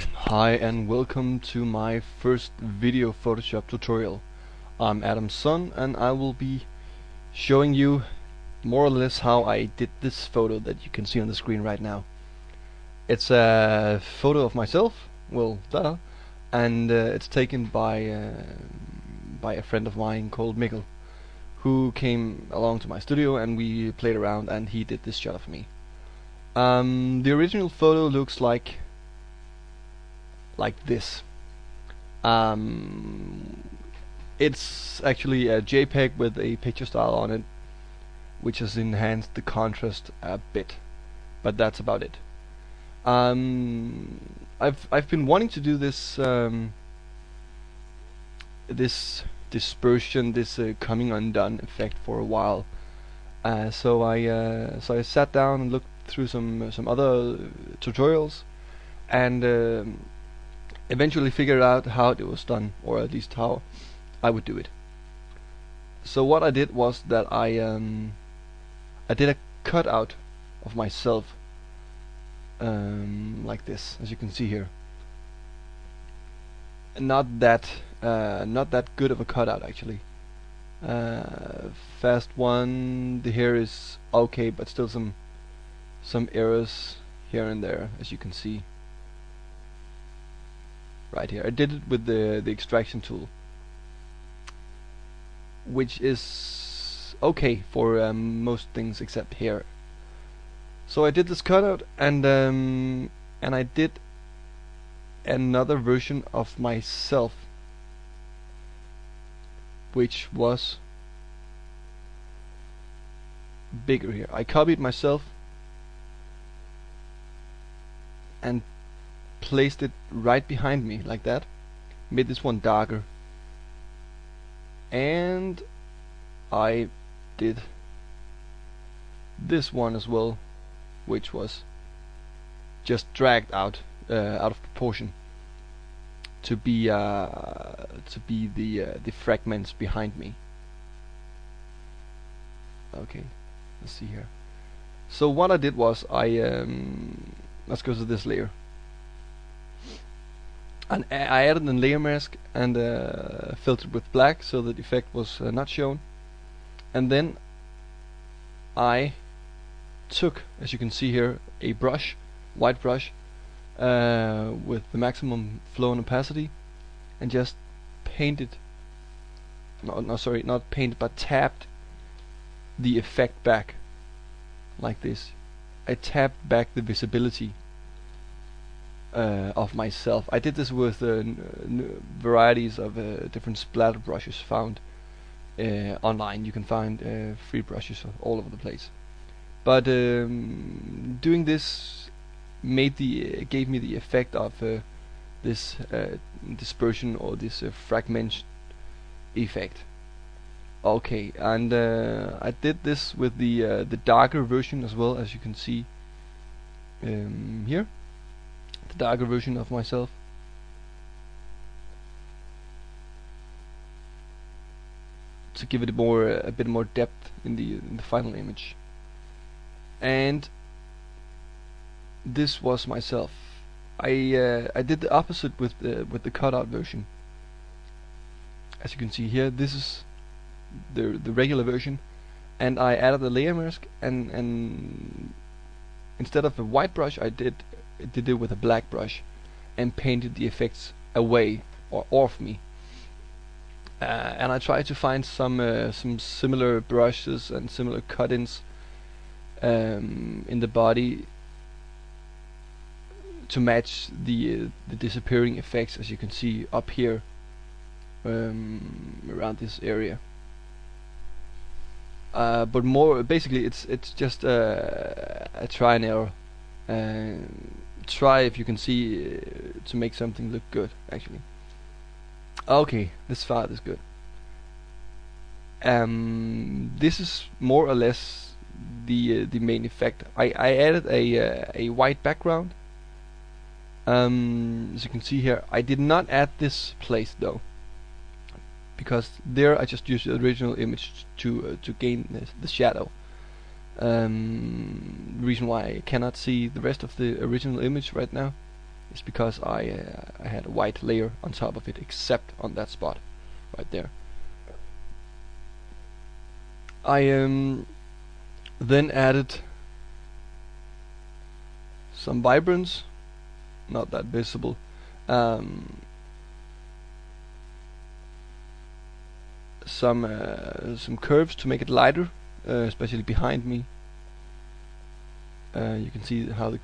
Hi and welcome to my first video Photoshop tutorial. I'm Adam's son and I will be showing you more or less how I did this photo that you can see on the screen right now. It's a photo of myself, well, duh, and it's taken by a friend of mine called Mikkel, who came along to my studio and we played around and he did this shot of me. The original photo looks like this. It's actually a JPEG with a picture style on it, which has enhanced the contrast a bit, but that's about it. I've been wanting to do this this dispersion, this coming undone effect for a while. So I sat down and looked through some other tutorials and eventually figured out how it was done, or at least how I would do it. So what I did was that I did a cutout of myself, like this, as you can see here. Not that good of a cutout actually. Fast one, the hair is okay, but still some errors here and there, as you can see. Right here, I did it with the extraction tool, which is okay for most things except hair. So I did this cutout, and I did another version of myself, which was bigger here. I copied myself and placed it right behind me like that, made this one darker, and I did this one as well, which was just dragged out of proportion to be the fragments behind me. Okay, let's see here. So what I did was let's go to this layer. And I added a layer mask and filtered with black so that the effect was not shown. And then I took, as you can see here, a brush, white brush, with the maximum flow and opacity, and just painted, not painted, but tapped the effect back, like this. I tapped back the visibility of myself. I did this with varieties of different splatter brushes found online. You can find free brushes all over the place. But doing this gave me the effect of this dispersion, or this fragment effect. Okay, and I did this with the darker version as well, as you can see here. The darker version of myself. To give it a bit more depth in the final image. And this was myself. I did the opposite with the cutout version. As you can see here, this is the regular version, and I added a layer mask, and instead of a white brush, I did it with a black brush and painted the effects away or off me. And I tried to find some similar brushes and similar cut-ins in the body to match the disappearing effects, as you can see up here, around this area. But more basically, it's just a try and error. Try, if you can see, to make something look good actually. Okay, this far is good. This is more or less the main effect. I added a white background. As you can see here, I did not add this place though, because there I just used the original image to gain the shadow. The reason why I cannot see the rest of the original image right now is because I had a white layer on top of it, except on that spot right there. I then added some vibrance, not that visible. Some curves to make it lighter, especially behind me. You can see how the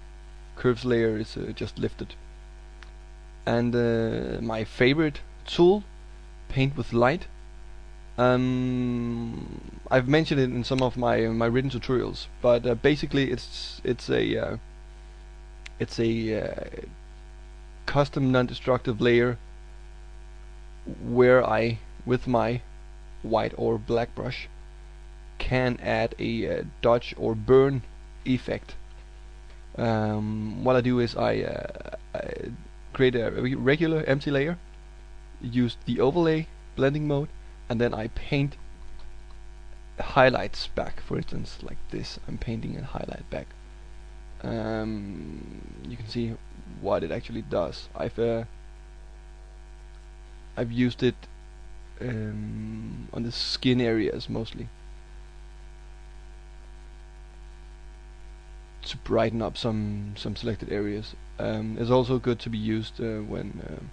curves layer is just lifted. And my favorite tool, paint with light. I've mentioned it in some of my written tutorials, but basically it's a custom non-destructive layer where I, with my white or black brush, can add a dodge or burn effect. What I do is I create a regular empty layer, use the overlay blending mode, and then I paint highlights back. For instance, like this, I'm painting a highlight back. You can see what it actually does. I've used it on the skin areas mostly to brighten up some selected areas. It's also good to be used when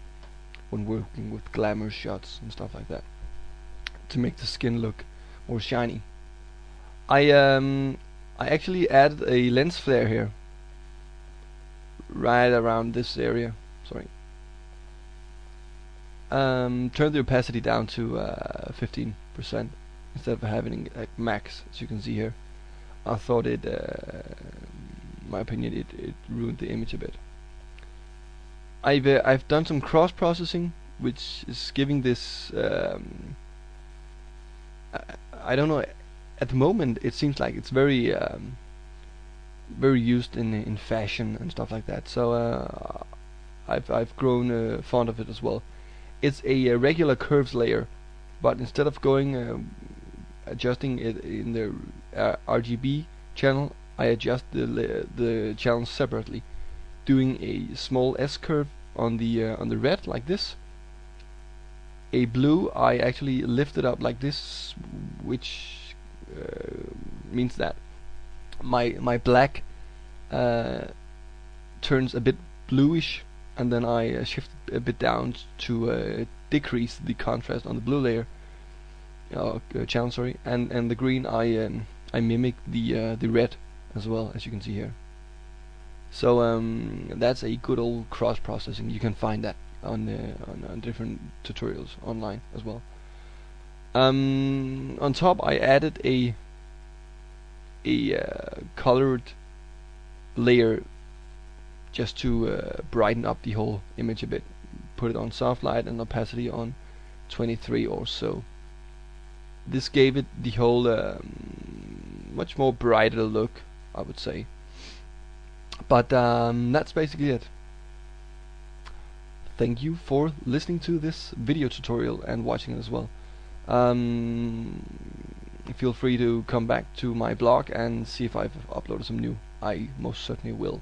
working with glamour shots and stuff like that, to make the skin look more shiny. I actually added a lens flare here, right around this area. Sorry. Turn the opacity down to 15% instead of having it at max, as you can see here. I thought it, in my opinion, it ruined the image a bit. I've done some cross processing, which is giving this. I don't know. At the moment, it seems like it's very used in fashion and stuff like that. So I've grown fond of it as well. It's a regular curves layer, but instead of going adjusting it in the RGB channel, I adjust the channels separately, doing a small S curve on the red like this. A blue I actually lift it up like this, which means that my black turns a bit bluish, and then I shift a bit down to decrease the contrast on the blue layer channel, sorry, and the green I mimic the red as well, as you can see here. So that's a good old cross processing. You can find that on different tutorials online as well. On top, I added a colored layer just to brighten up the whole image a bit. Put it on soft light and opacity on 23 or so. This gave it the whole much more brighter look, I would say. But that's basically it. Thank you for listening to this video tutorial and watching it as well. Feel free to come back to my blog and see if I've uploaded some new. I most certainly will.